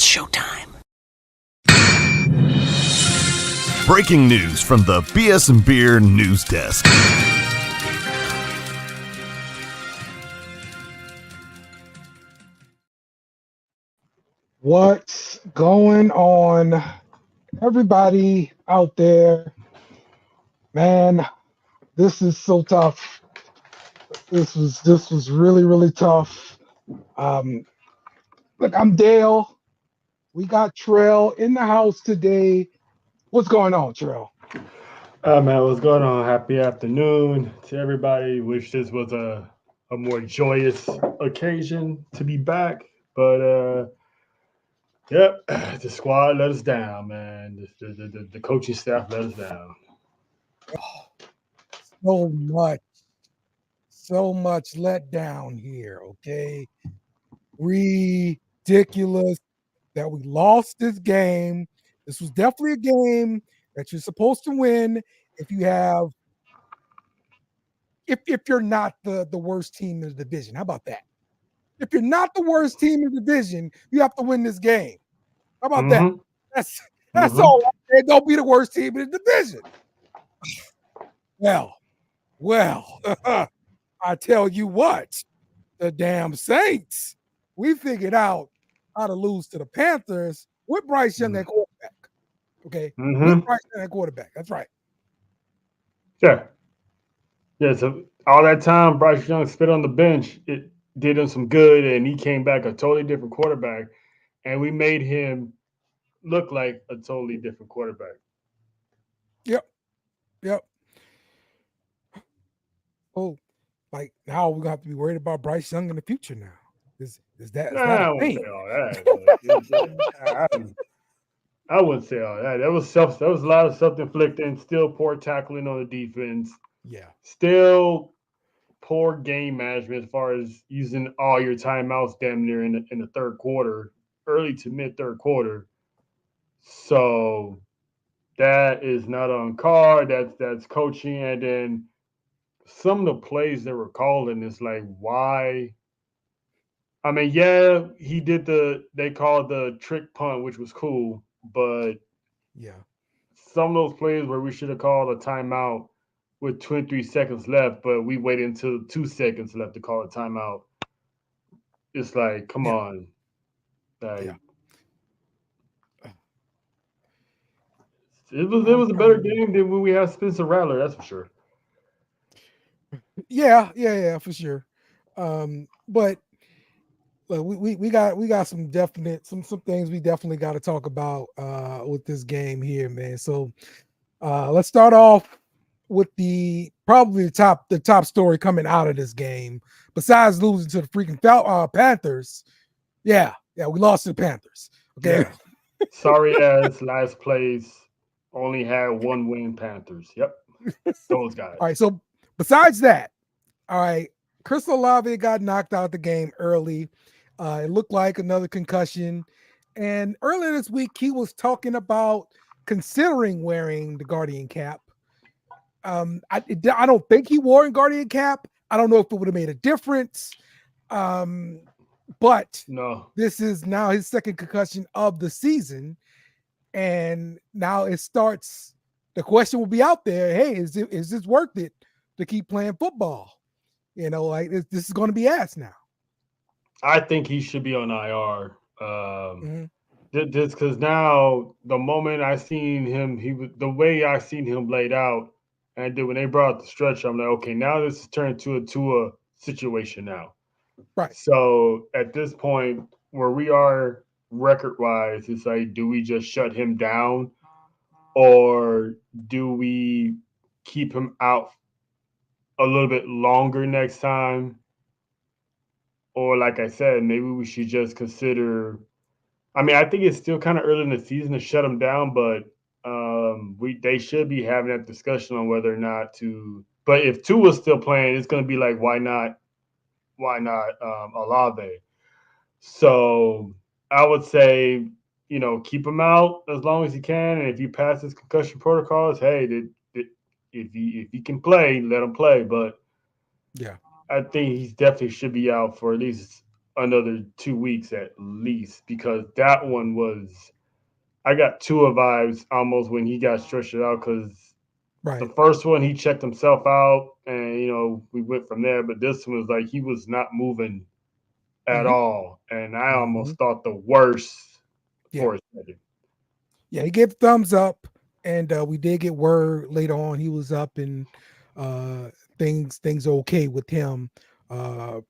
It's showtime. Breaking news from the BS and Beer News Desk. What's going on, everybody out there? Man, this is so tough. This was really tough. Look, I'm Dale. We got Trell in the house today. What's going on, Trell? Man, what's going on? Happy afternoon to everybody. Wish this was a more joyous occasion to be back. But yep, the squad let us down, man. The coaching staff let us down. So much let down here, okay? Ridiculous that we lost this game. This was definitely a game that you're supposed to win if you're not the worst team in the division. How about that? If you're not the worst team in the division, you have to win this game. How about that? That's all. Don't be the worst team in the division. Well, I tell you what, the damn Saints, we figured out how to lose to the Panthers with Bryce Young at quarterback. Okay, with Bryce Young at quarterback. That's right. Yeah. So all that time Bryce Young spit on the bench, it did him some good, and he came back a totally different quarterback, and we made him look like a totally different quarterback. Yep. Oh, like now we're gonna have to be worried about Bryce Young in the future now. Is that I a wouldn't thing? say all that. I wouldn't say all that. That was a lot of self-inflicted, still poor tackling on the defense. Yeah. Still poor game management as far as using all your timeouts damn near in the third quarter, early to mid third quarter. So that is not on card. That's coaching, and then some of the plays that were calling is like, why? I mean, yeah, he did they called the trick punt, which was cool, but yeah, some of those plays where we should have called a timeout with 23 seconds left, but we waited until 2 seconds left to call a timeout. It's like, come on. Like, it was a better game than when we had Spencer Rattler, that's for sure. Yeah, for sure. But we got some definite some things we definitely got to talk about with this game here, man. So let's start off with probably the top story coming out of this game, besides losing to the freaking Panthers. Yeah, we lost to the Panthers. Okay. Yeah. Sorry ass last place only had one win Panthers. Yep. Those guys. All right, so besides that, all right, Chris Olave got knocked out the game early. It looked like another concussion. And earlier this week, he was talking about considering wearing the Guardian cap. I don't think he wore a Guardian cap. I don't know if it would have made a difference. But no, this is now his second concussion of the season. And now it starts. The question will be out there. Hey, is this worth it to keep playing football? You know, like this is going to be asked now. I think he should be on IR. Just because now the moment I seen him, the way I seen him laid out, and then when they brought the stretcher, I'm like, okay, now this is turned to a situation now. Right. So at this point, where we are record wise, it's like, do we just shut him down, or do we keep him out a little bit longer next time? Or like I said, maybe we should just consider. I mean, I think it's still kind of early in the season to shut them down, but they should be having that discussion on whether or not to. But if Tua's still playing, it's going to be like, why not Olave? So I would say, keep him out as long as you can, and if you pass his concussion protocols, hey, if he can play, let him play. But yeah, I think he definitely should be out for at least another 2 weeks at least, because that one was, I got Tua vibes almost when he got stretched out, because the Right. first one he checked himself out and we went from there, but this one was like he was not moving at Hmm. all, and I Hmm. almost thought the worst Yeah. for a second. Yeah. He gave thumbs up, and we did get word later on he was up and uh, things are okay with him. Uh,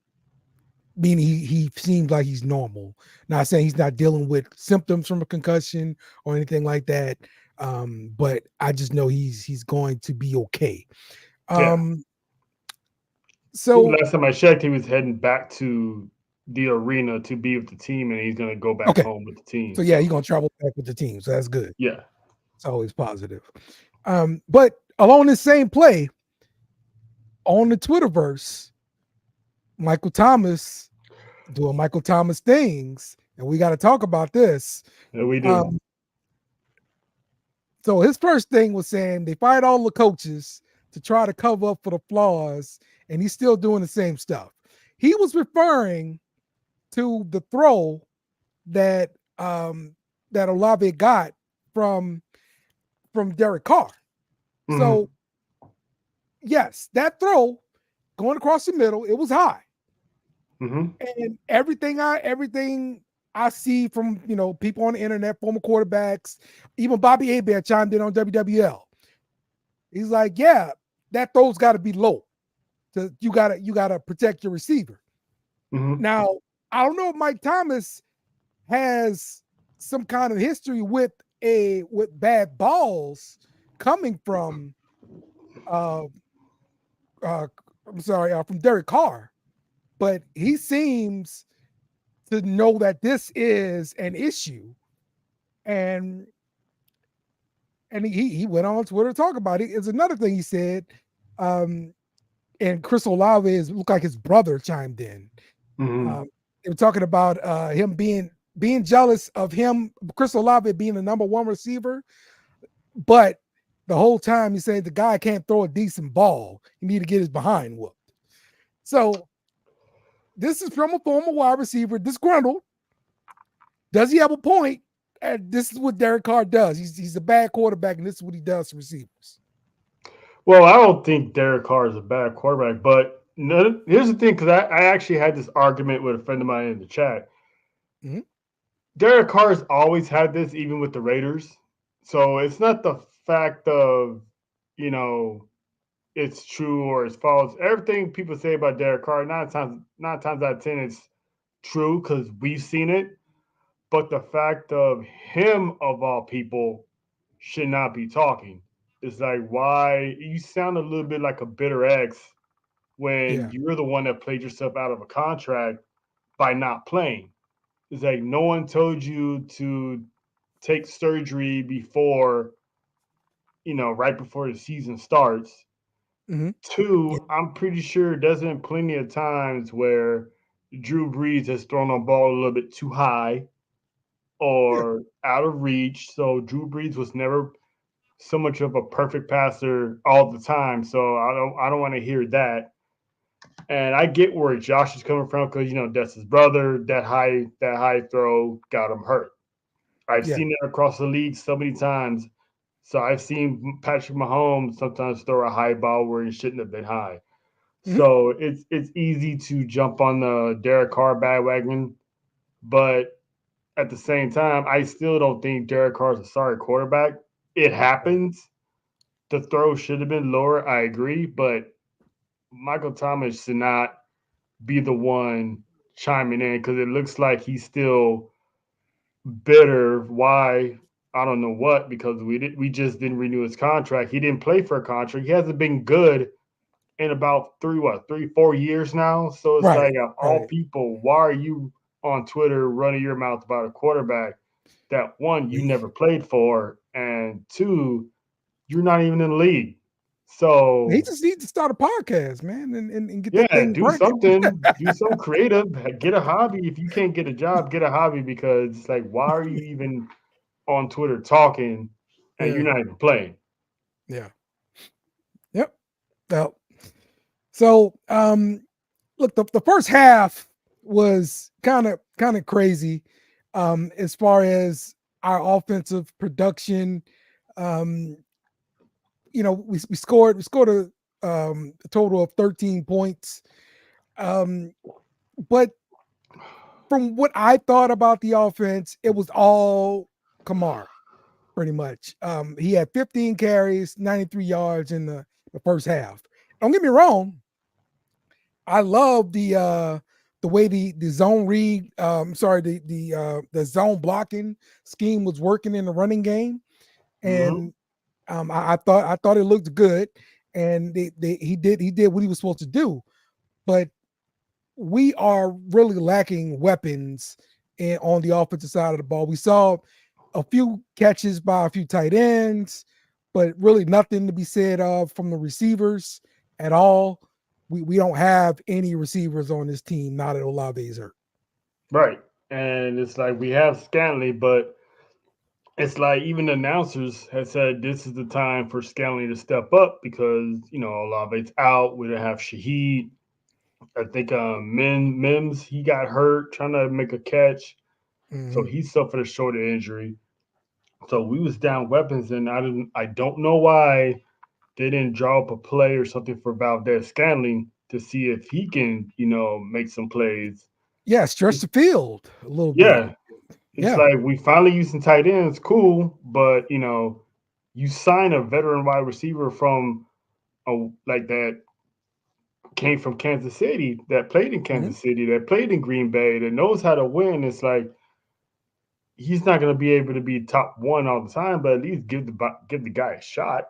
Meaning he seems like he's normal. Not saying he's not dealing with symptoms from a concussion or anything like that. But I just know he's going to be okay. Yeah, Um, I think so last time I checked, he was heading back to the arena to be with the team, and he's gonna go back okay, home with the team. so yeah, he's So gonna travel back with the team. So that's good. yeah. It's always positive. But along the same play on the Twitterverse, Michael Thomas doing Michael Thomas things, and we got to talk about this. Yeah, we do. Um, So his first thing was saying they fired all the coaches to try to cover up for the flaws, and he's still doing the same stuff. He was referring to the throw that that Olave got from Derek Carr. Hmm. So yes, that throw going across the middle, it was high. Hmm. And everything I see from people on the internet, former quarterbacks, even Bobby Hebert chimed in on WWL. He's like, yeah, that throw's got to be low. You gotta protect your receiver. Hmm. Now, I don't know if Mike Thomas has some kind of history with bad balls coming from uh uh I'm sorry, from Derek Carr, but he seems to know that this is an issue. And he went on Twitter to talk about it. It's another thing he said. Um, and Chris Olave looked like his brother chimed in. Hmm. Um, they were talking about him being jealous of him, Chris Olave being the number one receiver, but the whole time he said the guy can't throw a decent ball. He need to get his behind whooped. So this is from a former wide receiver, disgruntled. Does he have a point? And this is what Derek Carr does. He's a bad quarterback, and this is what he does to receivers. Well, I don't think Derek Carr is a bad quarterback, but here's the thing, because I actually had this argument with a friend of mine in the chat. Mhm. Derek Carr has always had this, even with the Raiders. So it's not the fact of, you know, it's true or it's false. Everything people say about Derek Carr, nine times out of 10, it's true because we've seen it. But the fact of him, of all people, should not be talking. It's like, why? You sound a little bit like a bitter ex when Yeah. you're the one that played yourself out of a contract by not playing. It's like no one told you to take surgery before, right before the season starts. Mhm. Yeah. Two, I'm pretty sure there's been plenty of times where Drew Brees has thrown a ball a little bit too high Yeah. or out of reach. So Drew Brees was never so much of a perfect passer all the time. So I don't want to hear that. And I get where Josh is coming from because that's his brother. That high throw got him hurt. I've Yeah. seen it across the league so many times. So I've seen Patrick Mahomes sometimes throw a high ball where he shouldn't have been high. Mhm. So it's easy to jump on the Derek Carr bandwagon, but at the same time, I still don't think Derek Carr is a sorry quarterback. It Right. happens. The throw should have been lower. I agree, but Michael Thomas should not be the one chiming in because it looks like he's still bitter. Why? I don't know what, because we just didn't renew his contract. He didn't play for a contract. He hasn't been good in about 3, 4 years now. So it's Right. like, of all Right. people, why are you on Twitter running your mouth about a quarterback that, one, you He never played for, and two, you're not even in the league? he So just needs to start a podcast, man, and get that yeah, thing do running. something, do some creative, get a hobby. If you can't get a job, get a hobby, because it's like, why are you even on Twitter talking and you're Yeah. not even playing? Yeah. Yep. Well, so look, the first half, was kind of crazy as far as our offensive production. Um, we scored a total of 13 points. Um, but from what I thought about the offense, it was all Kamara, pretty much. He had 15 carries, 93 yards in the first half. Don't get me wrong, I love the way the zone read, the zone blocking scheme was working in the running game, Mm-hmm. and I thought it looked good, and he did what he was supposed to do, but we are really lacking weapons on the offensive side of the ball. We saw a few catches by a few tight ends, but really nothing to be said of from the receivers at all. We don't have any receivers on this team now that Olave is hurt. Right. And it's like we have Scanley, but it's like even the announcers have said this is the time for Scanley to step up because, Olave's out. We don't have Shaheed. I think Mims, he got hurt trying to make a catch. So Mhm. he suffered a shoulder injury. So we was down weapons, and I don't know why they didn't draw up a play or something for Valdez Scanlon to see if he can, make some plays. Yeah, stretch the field a little bit. Yeah, it's Yeah. like we finally using tight ends, cool, but you sign a veteran wide receiver from like that came from Kansas City, that played in Mhm. Kansas City, that played in Green Bay, that knows how to win. It's like he's not going to be able to be top one all the time, but at least give the guy a shot.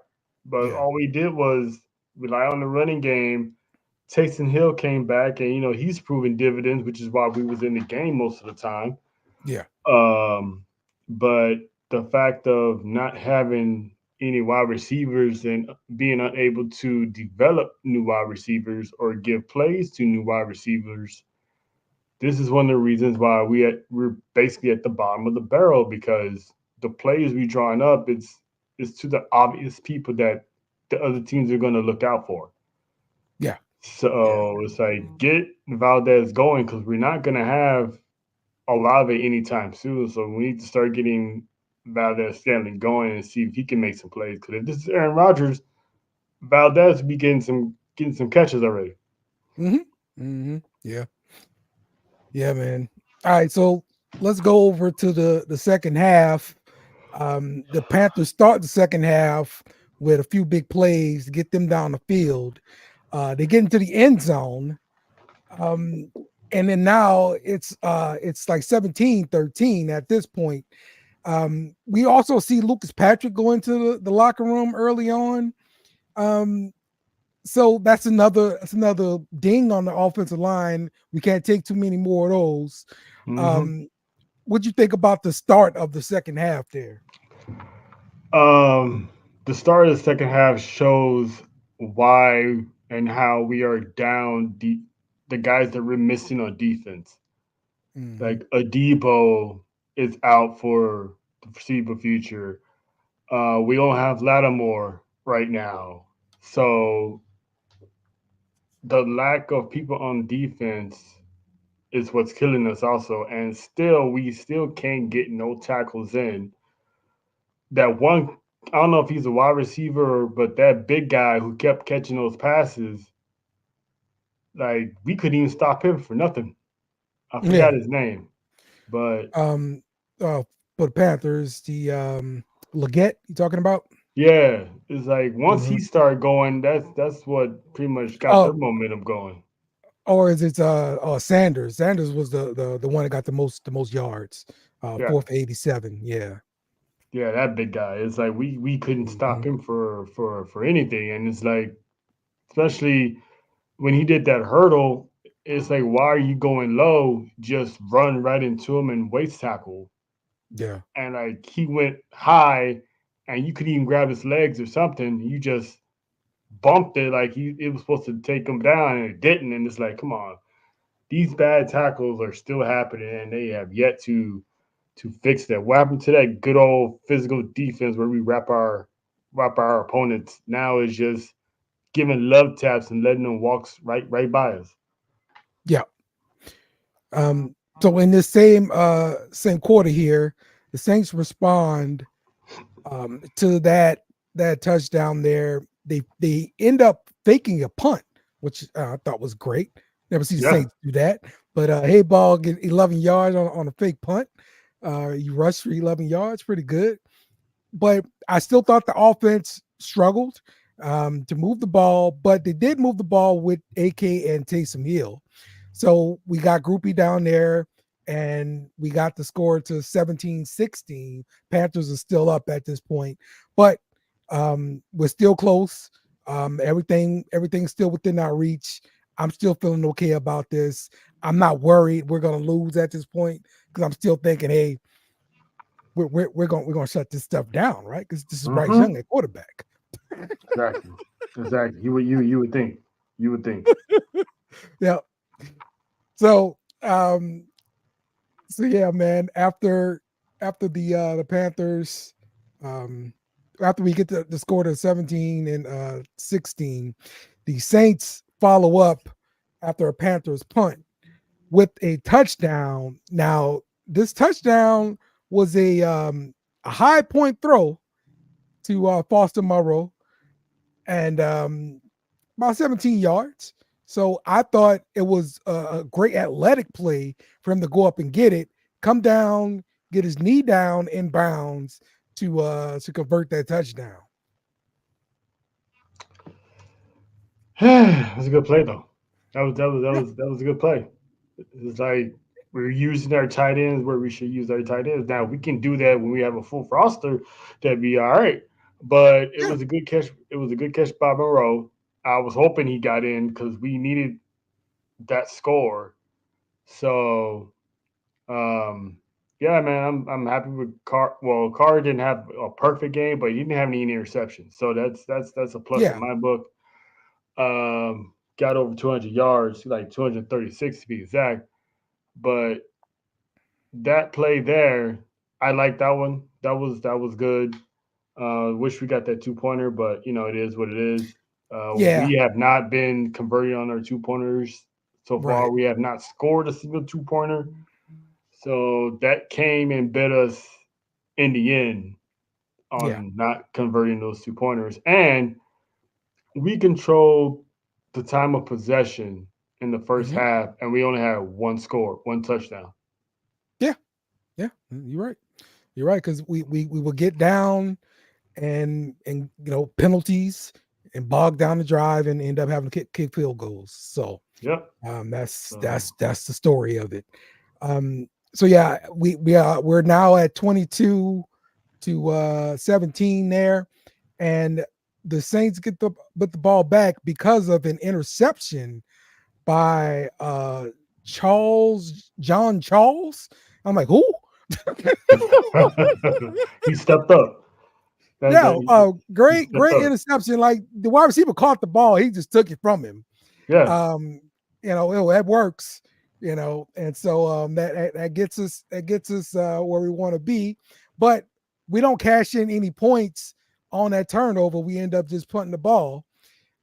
But Yeah. all we did was rely on the running game. Taysom Hill came back, and he's proven dividends, which is why we was in the game most of the time. Yeah. But the fact of not having any wide receivers and being unable to develop new wide receivers or give plays to new wide receivers, this is one of the reasons why we're basically at the bottom of the barrel because the players we drawing up it's to the obvious people that the other teams are going to look out for. Yeah. Yeah. So it's like get Valdez going because we're not going to have Olave anytime soon. So we need to start getting Valdez Stanley going and see if he can make some plays. Because if this is Aaron Rodgers, Valdez will be getting some catches already. Mhm. Mhm. Yeah. Yeah, man. All right, so let's go over to the second half. The Panthers start the second half with a few big plays to get them down the field. They get into the end zone. Um, and then now it's like 17-13 at this point. We also see Lucas Patrick go into the locker room early on. Um, so that's another ding on the offensive line. We can't take too many more of those. Hmm. Um, what do you think about the start of the second half there? Um, the start of the second half shows why and how we are down the guys that we're missing on defense. Hmm. Like Adebo is out for the foreseeable future. We don't have Lattimore right now. So the lack of people on defense is what's killing us also. And still we still can't get no tackles in. That one I don't know if he's a wide receiver, but that big guy who kept catching those passes, like we couldn't even stop him for nothing. I Yeah. forgot his name. But Um, uh, for the Panthers, the Leggett you talking about? yeah, it's like once he Hmm. started going, that's what pretty much got their Oh, momentum going. or is it Sanders? Sanders was the one that got the most yards, Yeah. 4 for 87. Yeah. Yeah, that big guy. It's like we couldn't stop Hmm. him for anything. And it's like especially when he did that hurdle, it's like why are you going low? Just run right into him and waist tackle. Yeah. And like he went high and you could even grab his legs or something. You just bumped it like it was supposed to take him down and it didn't. And it's like, come on. These bad tackles are still happening and they have yet to fix that. What happened to that good old physical defense where we wrap our opponents now is just giving love taps and letting them walk right by us. Yeah. So in this same quarter here, the Saints respond to that touchdown there. They end up faking a punt, which I thought was great. Never see the Yeah. Saints do that. But hey, ball get 11 yards on a fake punt. You rush for 11 yards, pretty good. But I still thought the offense struggled to move the ball, but they did move the ball with AK and Taysom Hill. So we got Groupie down there and we got the score to 17-16. Panthers are still up at this point, but we're still close. Everything's still within our reach. I'm still feeling okay about this. I'm not worried we're going to lose at this point because I'm still thinking, hey, we're gonna shut this stuff down, right? Because this is Bryce Young at quarterback. Exactly. You would think. You would think. Yeah. So yeah, man. After the Panthers, after we get the score to 17 and 16, the Saints follow up after a Panthers punt with a touchdown. Now, this touchdown was a high point throw to Foster Moreau and about 17 yards. So I thought it was a great athletic play for him to go up and get it, come down, get his knee down in bounds to convert that touchdown. It was a good play though. That was a good play. It's like we're using our tight ends where we should use our tight ends. Now we can do that when we have a full roster. That'd be all right. But it Yeah. was a good catch. It was a good catch by Monroe. I was hoping he got in because we needed that score. So yeah, man, I'm happy with Carr. Well, Carr didn't have a perfect game, but he didn't have any interceptions. So that's a plus in Yeah. my book. Got over 200 yards, like 236 to be exact. But that play there, I like that one. That was good. Wish we got that 2 pointer, but it is what it is. Yeah. We have not been converting on our 2 pointers so far. Right. We have not scored a single 2 pointer. So that came and bit us in the end Yeah. on not converting those 2 pointers. And we controlled the time of possession in the first Mhm. half, and we only had one score, one touchdown. Yeah. Yeah. You're right. You're right. Because we will get down and penalties and bog down the drive and end up having to kick field goals. So Yep. that's So, that's the story of it. So yeah, we're now at 22 to 17 there, and the Saints get the ball back because of an interception by John Charles. I'm like, who? he stepped up. Yeah, He great stepped up. interception. Like the wide receiver caught the ball, he just took it from him. Yeah. Um, that works. And so that gets us where we want to be, but we don't cash in any points on that turnover. We end up just punting the ball,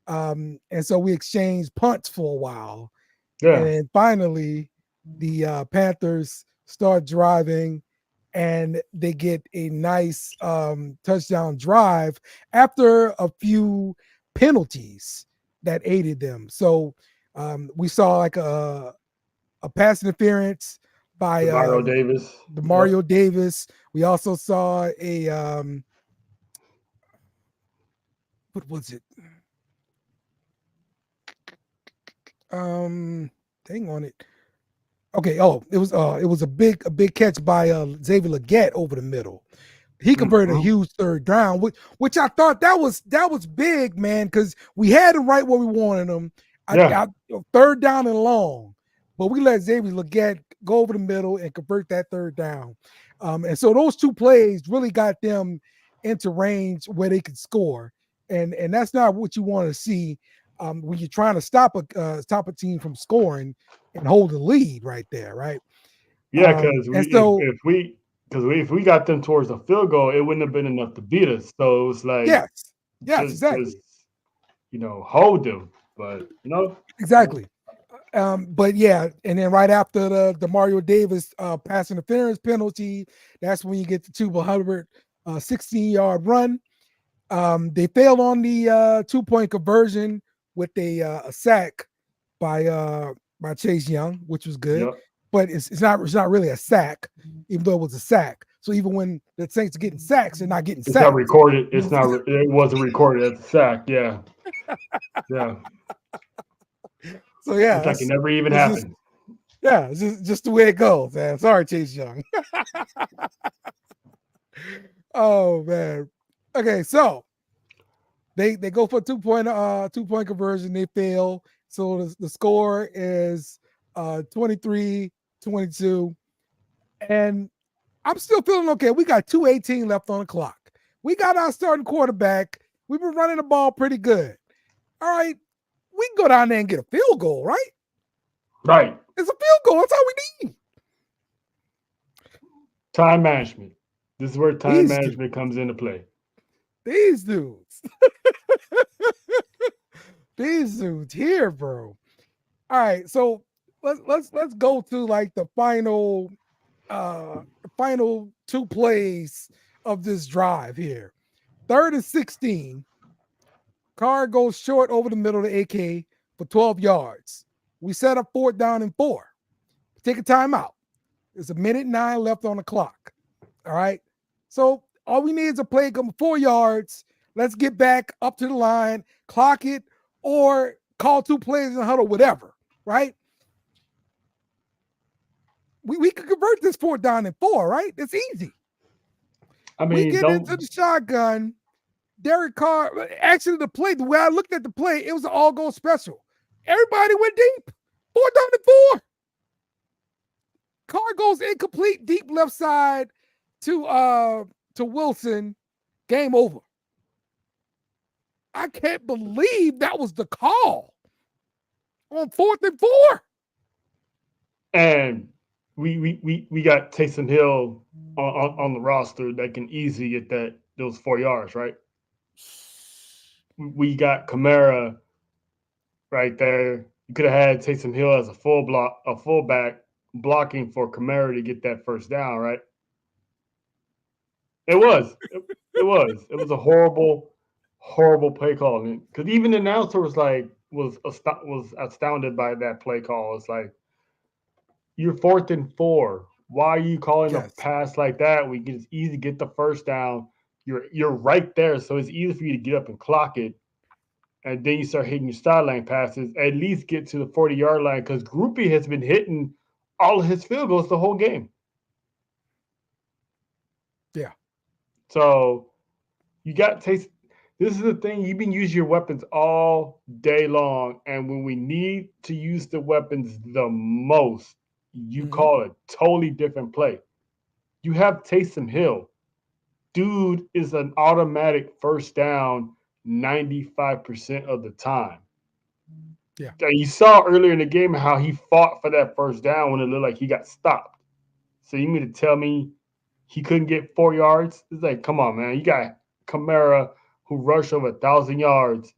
and so we exchange punts for a while, and Yeah. then finally the Panthers start driving and they get a nice touchdown drive after a few penalties that aided them. So we saw like a pass interference by Mario Davis. the Yep. Mario Davis. We also saw a what was it? Dang on it. Okay. Oh, it was a big catch by Xavier Legette over the middle. He converted a Mhm. huge third down, which I thought that was big, man, because we had him right where we wanted him. Yeah. Third down and long, but we let Xavier Legette go over the middle and convert that third down. And so those two plays really got them into range where they could score, and that's not what you want to see when you're trying to stop a team from scoring and hold the lead right there, right? Yeah, because And we so if we got them towards the field goal, it wouldn't have been enough to beat us. So it's like yes, just exactly. hold them. But Exactly. But yeah, and then right after the Mario Davis pass interference penalty, that's when you get the Chuba Hubbard 16-yard run. They failed on the 2-point conversion with a sack by Chase Young, which was good. Yep. But it's not really a sack, even though it was a sack. So even when the Saints are getting sacks, they're not getting It's not sacked. recorded. It's not. It wasn't recorded as a sack. Yeah. Yeah. So yeah, It's like it never even it's just happened. it's just the way it goes, man. Sorry, Chase Young. Oh man. Okay, so they go for 2-point conversion, they fail. So the score is 23-22. And I'm still feeling okay. We got 2:18 left on the clock. We got our starting quarterback. We've been running the ball pretty good. All right. We can go down there and get a field goal, right? Right. It's a field goal. That's all we need. Time management. This is where time These management comes into play. These dudes. These dudes here, bro. All right, so let's go to like the final final 2 plays of this drive here. 3rd and 16. Carr goes short over the middle of the AK for 12 yards. We set up 4th down and 4. Take a timeout. There's 1:09 left on the clock. All right. So all we need is a play come 4 yards. Let's get back up to the line, clock it, or call 2 plays in the huddle, whatever. Right? We could convert this 4th down and 4, right? It's easy. I mean, we get into the shotgun. Derek Carr, actually, the way I looked at the play, it was an all-goal special. Everybody went deep. 4th down and 4. Carr goes incomplete, deep left side to Wilson. Game over. I can't believe that was the call on 4th and 4. And we got Taysom Hill on the roster that can easily get those 4 yards, right? We got Kamara right there. You could have had Taysom Hill as a fullback blocking for Kamara to get that first down, right? It was a horrible play call. Because even the announcer was astounded by that play call. It's like, you're 4th and 4. Why are you calling a pass like that? We can just easily get the first down. You're right there, so it's easy for you to get up and clock it. And then you start hitting your sideline passes. At least get to the 40-yard line, because Groupie has been hitting all of his field goals the whole game. Yeah. So you got taste. This is the thing. You've been using your weapons all day long, and when we need to use the weapons the most, you call a totally different play. You have Taysom Hill. Dude is an automatic first down 95% of the time. Yeah. And you saw earlier in the game how he fought for that first down when it looked like he got stopped. So you mean to tell me he couldn't get 4 yards? It's like, come on, man. You got Kamara who rushed over 1,000 yards,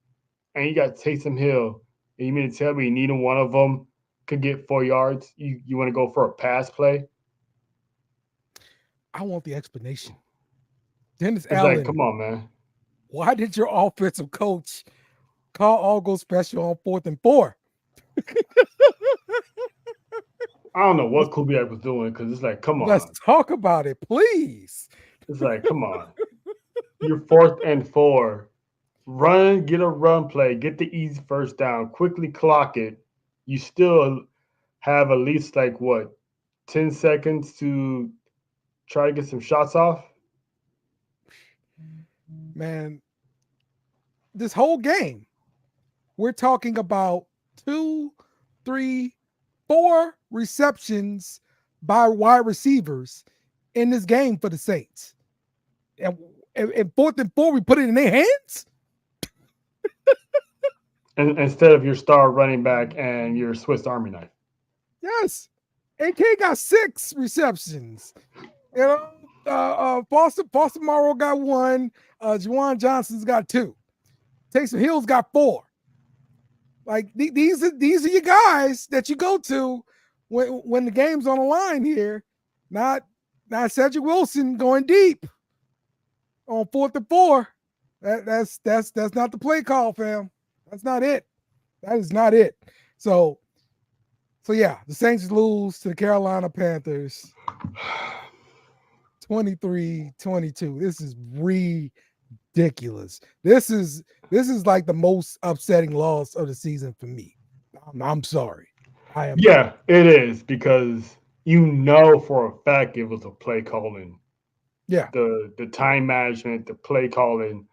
and you got Taysom Hill. And you mean to tell me neither one of them could get 4 yards? You want to go for a pass play? I want the explanation. Dennis It's Allen. like, come on, man. Why did your offensive coach call all-go special on 4th and 4? I don't know what Kubiak was doing, because it's like, come on. Let's talk about it, please. It's like, come on. You're 4th and 4. Run, get a run play, get the easy first down, quickly clock it. You still have at least 10 seconds to try to get some shots off. Man, this whole game, we're talking about 2, 3, 4 receptions by wide receivers in this game for the Saints. And 4th and 4, we put it in their hands? And instead of your star running back and your Swiss Army knife. Yes. AK got 6 receptions. You know, Foster Morrow got 1. Juwan Johnson's got 2. Taysom Hill's got 4. Like these are your guys that you go to when the game's on the line here. Not Cedric Wilson going deep on 4th and 4. That's not the play call, fam. That's not it. That is not it. So yeah, the Saints lose to the Carolina Panthers 23-22. This is ridiculous. This is like the most upsetting loss of the season for me. I'm sorry. I am. Yeah, it is because you know for a fact it was a play calling. Yeah. The time management, the play calling.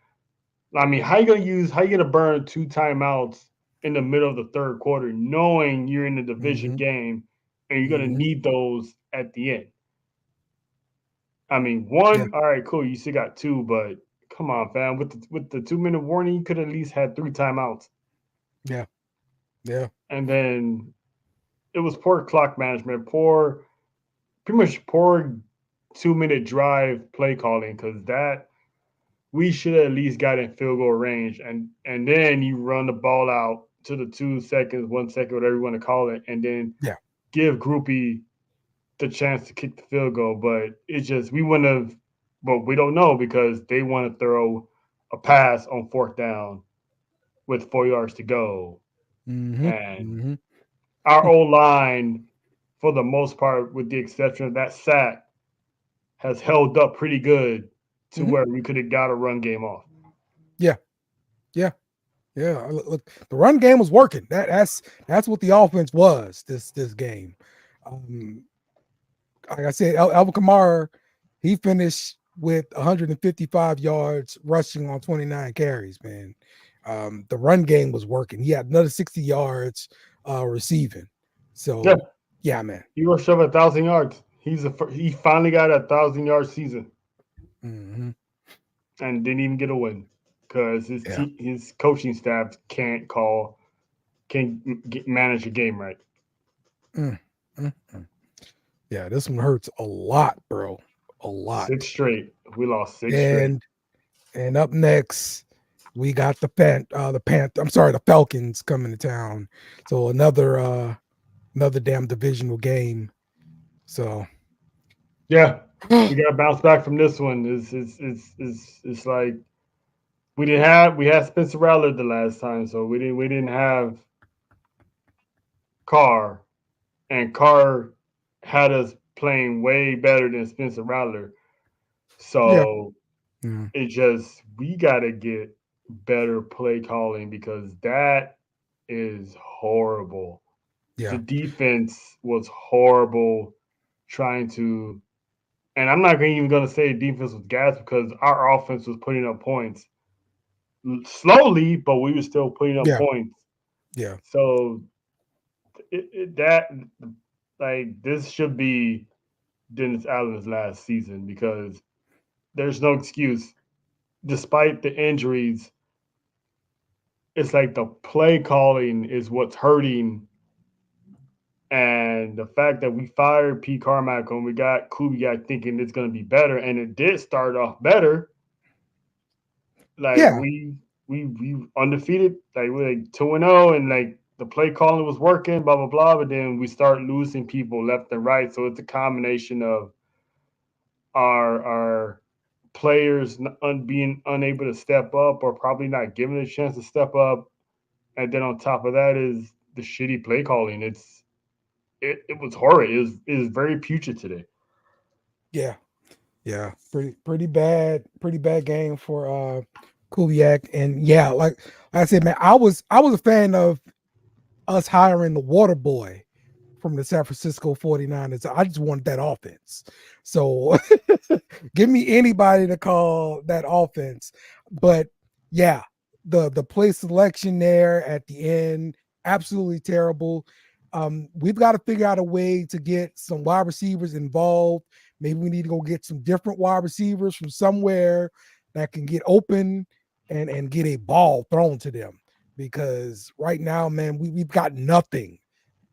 I mean, how you gonna burn 2 timeouts in the middle of the third quarter, knowing you're in a division game and you're gonna need those at the end? I mean, one, all right, cool, you still got two, but come on, fam. With the 2 minute warning, you could at least had 3 timeouts. Yeah. Yeah. And then it was poor clock management, pretty much poor 2 minute drive play calling, because that we should at least got in field goal range, and then you run the ball out to the 2 seconds, 1 second, whatever you want to call it, and then give Groupie the chance to kick the field goal. But it's just we wouldn't have, but we don't know because they want to throw a pass on 4th down with 4 yards to go, and our old line, for the most part, with the exception of that sack, has held up pretty good to where we could have got a run game off. Yeah. Yeah. Yeah. Look, the run game was working. That's what the offense was this game. Like I said, Alvin Kamara, he finished with 155 yards rushing on 29 carries, man. The run game was working. He had another 60 yards receiving. So yeah, man. He rushed over 1,000 yards. He finally got a 1,000-yard season, and didn't even get a win because his coaching staff can't manage a game right. Yeah, this one hurts a lot, bro. A lot. 6 straight. We lost 6 straight. And up next, we got the Falcons coming to town. So another damn divisional game. So yeah, we got to bounce back from this one. It's like we had Spencer Rattler the last time, so we didn't have Carr, and Carr had us playing way better than Spencer Rattler. So it just we got to get better play calling because that is horrible. Yeah. The defense was horrible trying to, and I'm not even going to say defense was gas because our offense was putting up points slowly, but we were still putting up points. Yeah. So this should be Dennis Allen's last season because there's no excuse. Despite the injuries, it's like the play calling is what's hurting. And the fact that we fired Pete Carmichael and we got Kubiak thinking it's going to be better, and it did start off better. Like we undefeated, like we're like 2-0, and like the play calling was working, blah blah blah. But then we start losing people left and right. So it's a combination of our players being unable to step up, or probably not given a chance to step up, and then on top of that is the shitty play calling. It was horrid. It was very putrid today. Yeah. Pretty bad game for Kubiak. And yeah, like I said, man, I was a fan of us hiring the water boy from the San Francisco 49ers. I just wanted that offense. So give me anybody to call that offense. But yeah, the play selection there at the end, absolutely terrible. We've got to figure out a way to get some wide receivers involved. Maybe we need to go get some different wide receivers from somewhere that can get open and get a ball thrown to them. Because right now, man, we've got nothing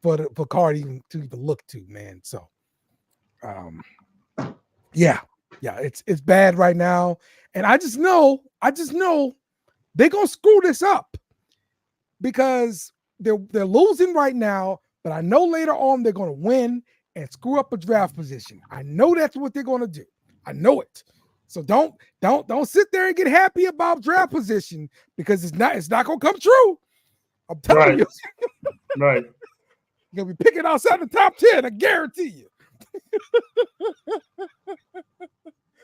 for Carr to even look to, man. So, yeah, it's bad right now, and I just know they're gonna screw this up because they're losing right now, but I know later on they're going to win and screw up a draft position. I know that's what they're going to do. I know it. So don't sit there and get happy about draft position because it's not going to come true. I'm telling you. Right. You're going to be picking outside the top 10, I guarantee you.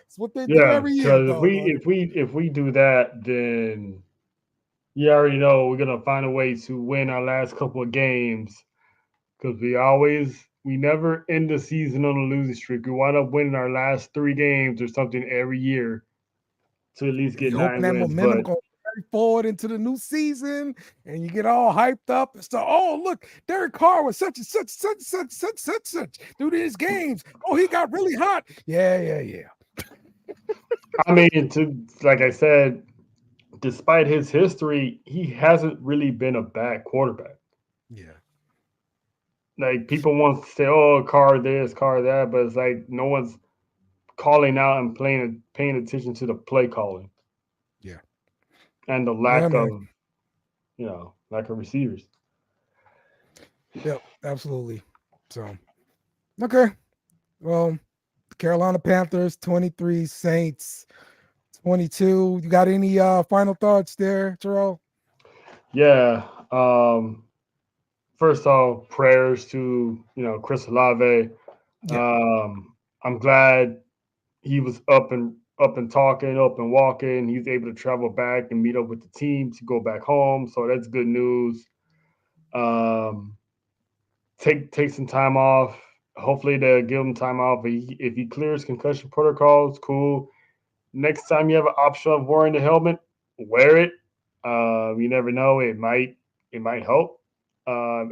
It's what they do every year. Because if we do that, then you already know we're gonna find a way to win our last couple of games. Because we never end the season on a losing streak. We wind up winning our last 3 games or something every year to at least get you hoping 9 that wins. momentum But going carry forward into the new season, and you get all hyped up and stuff. Oh, look, Derek Carr was such through these games. Oh, he got really hot. Yeah. I mean, like I said, despite his history, he hasn't really been a bad quarterback. Yeah. Like people want to say, "Oh, Carr this, Carr that," but it's like no one's calling out and paying attention to the play calling. Yeah. And the lack of receivers. Yep, absolutely. So, okay. Well, Carolina Panthers 23, Saints 22. You got any final thoughts there, Terrell? Yeah. First off, prayers to Chris Olave. Yeah. I'm glad he was up and talking, up and walking. He was able to travel back and meet up with the team to go back home. So that's good news. Um, take some time off. Hopefully they'll give him time off. If he clears concussion protocols, cool. Next time you have an option of wearing the helmet, wear it. You never know; it might help.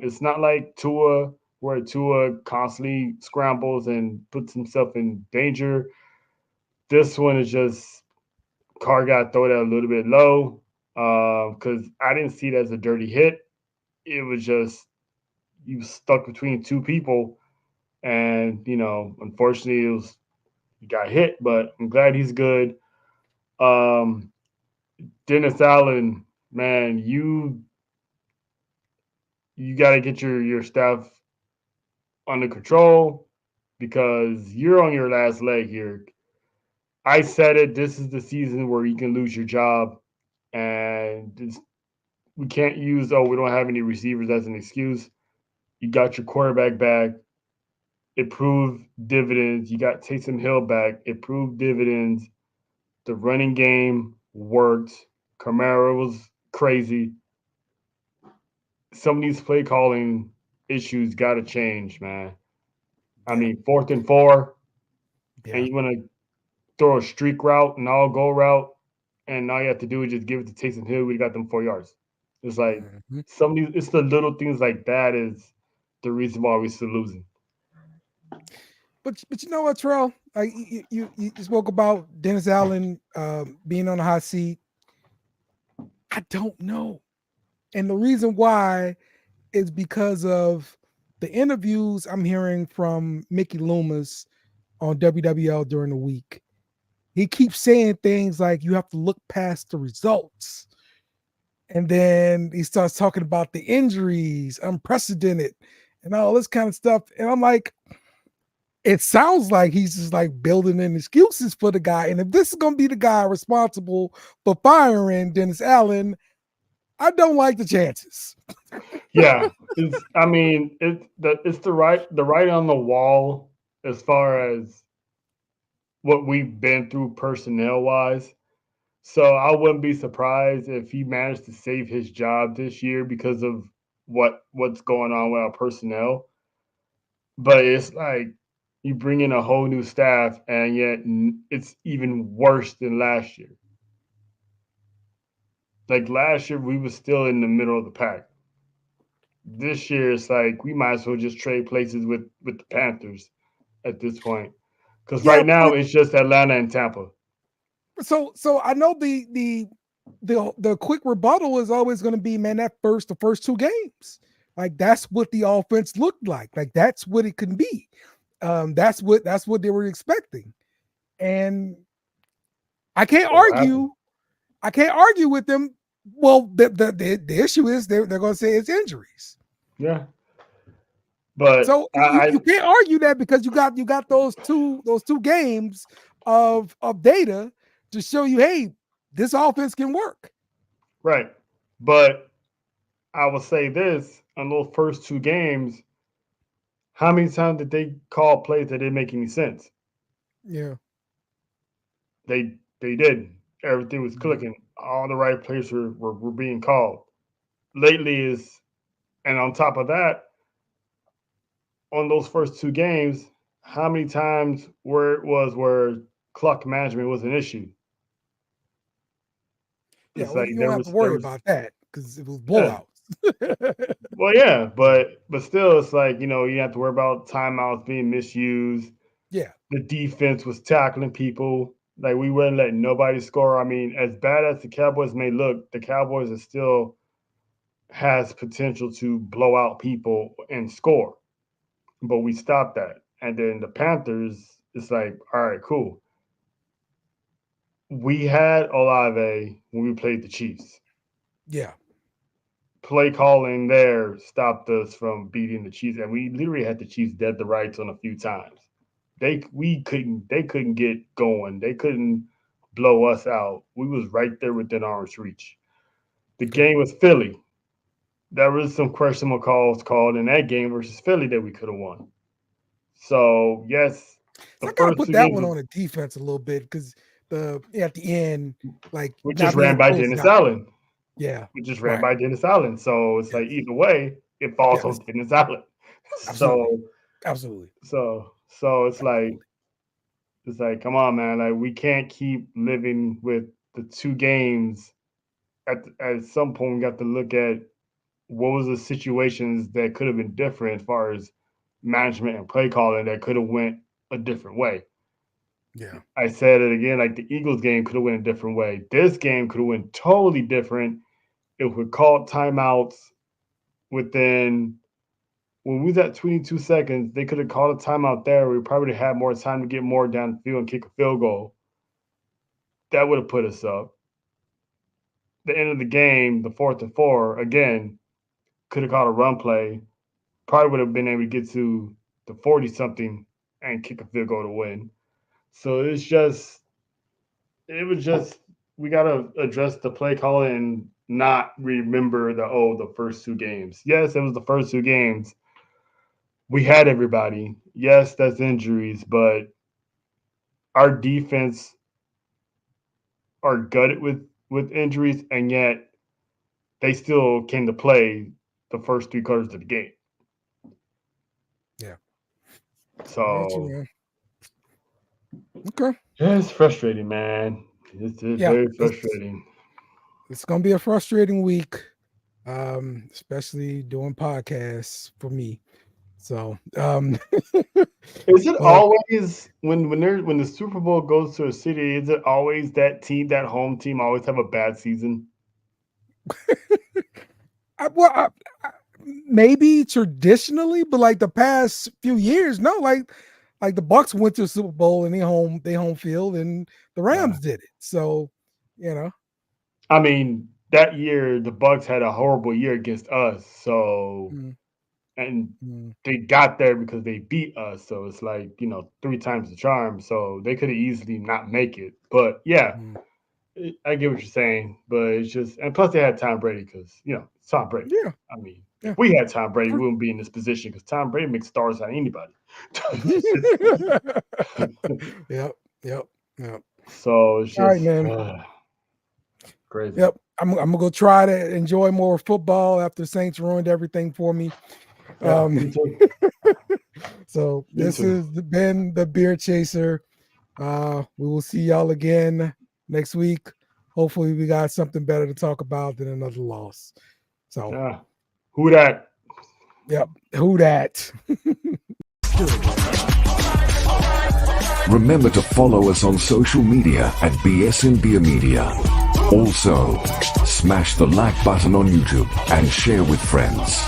It's not like Tua, where Tua constantly scrambles and puts himself in danger. This one is just Carr got thrown out a little bit low because I didn't see it as a dirty hit. It was just you stuck between 2 people, and unfortunately, he got hit. But I'm glad he's good. Um, Dennis Allen, man, you got to get your staff under control because you're on your last leg here. I said it. This is the season where you can lose your job, and we can't use we don't have any receivers as an excuse. You got your quarterback back. It proved dividends. You got Taysom Hill back. It proved dividends. The running game worked. Kamara was crazy. Some of these play calling issues got to change, man. I mean, 4th and 4, and Yeah. you want to throw a streak route and all go route, and all you have to do is just give it to Taysom Hill. We got them 4 yards. It's like Mhm. some of these. It's the little things like that is the reason why we're still losing. But you know what, Terrell? Like you spoke about Dennis Allen being on the hot seat. I don't know. And the reason why is because of the interviews I'm hearing from Mickey Loomis on WWL during the week. He keeps saying things like you have to look past the results. And then he starts talking about the injuries, unprecedented, and all this kind of stuff. And I'm like, it sounds like he's just like building in excuses for the guy. And if this is going to be the guy responsible for firing Dennis Allen, I don't like the chances. Yeah, it's the right on the wall as far as what we've been through personnel wise. So I wouldn't be surprised if he managed to save his job this year because of what's going on with our personnel. But it's like you bring in a whole new staff, and yet it's even worse than last year. Like last year, we were still in the middle of the pack. This year, it's like we might as well just trade places with the Panthers at this point, because Yeah, right now but it's just Atlanta and Tampa. so I know the quick rebuttal is always going to be, man, the first 2 games. Like that's what the offense looked like. Like that's what it can be. That's what they were expecting. And I can't So what happened? argue. I can't argue with them Well, the issue is they're going to say it's injuries. Yeah. But So you can't argue that because you got those two games of data to show you, hey, this offense can work. right. But I will say this on those first two games, how many times did they call plays that didn't make any sense? Yeah. They did. Everything was clicking. All the right plays were being called. Lately and on top of that, on those first two games, how many times where clock management was an issue? Yeah, It's well, like you don't have to worry about that because it was yeah. blowouts. Well, yeah, but still, it's like you have to worry about timeouts being misused. Yeah. The defense was tackling people. Like we wouldn't let nobody score. I mean, as bad as the Cowboys may look, the Cowboys are still has potential to blow out people and score. But we stopped that. And then the Panthers, it's like, all right, cool. We had Olave when we played the Chiefs. Yeah. Play calling there stopped us from beating the Chiefs, and we literally had the Chiefs dead to rights on a few times. They couldn't get going. They couldn't blow us out. We was right there within arm's reach. The game was Philly. There was some questionable calls called in that game versus Philly that we could have won. So yes, So I gotta put that one on the defense a little bit because at the end, like we just ran by Dennis Allen. Yeah, we just ran by Dennis Allen. So it's like either way, it falls on Dennis Allen. Absolutely. So it's like, come on, man. Like we can't keep living with the two games. At some point, we got to look at what was the situations that could have been different as far as management and play calling that could have went a different way. Yeah. I said it again, like the Eagles game could have went a different way. This game could have went totally different if we called timeouts within when we was at 22 seconds, they could have called a timeout there. We probably had more time to get more down the field and kick a field goal. That would have put us up. The end of the game, the 4th and 4, again, could have called a run play. Probably would have been able to get to the 40-something and kick a field goal to win. So it was just we got to address the play calling and not remember the first two games. Yes, it was the first two games. We had everybody. Yes, that's injuries, but our defense are gutted with injuries, and yet they still came to play the first 3 quarters of the game. Yeah. So okay. It's frustrating, man. It's very frustrating. It's gonna be a frustrating week, especially doing podcasts for me. So is it always when the Super Bowl goes to a city, is it always that home team always have a bad season? Maybe traditionally, but like the past few years, no, like the Bucks went to the Super Bowl and they home field, and the Rams did it. So, I mean, that year the Bucks had a horrible year against us. So, they got there because they beat us. So it's like 3 times the charm. So they could have easily not make it. But yeah, I get what you're saying. But it's just, and plus they had Tom Brady because it's Tom Brady. Yeah, I mean, if we had Tom Brady, we wouldn't be in this position because Tom Brady makes stars out of anybody. Yep. So it's just all right, man. Crazy. Yep. I'm gonna go try to enjoy more football after Saints ruined everything for me. Me too. So this has been the Beer Chaser. We will see y'all again next week. Hopefully we got something better to talk about than another loss. So who dat? Yep. Who dat? Remember to follow us on social media at BS and Beer Media. Also, smash the like button on YouTube and share with friends.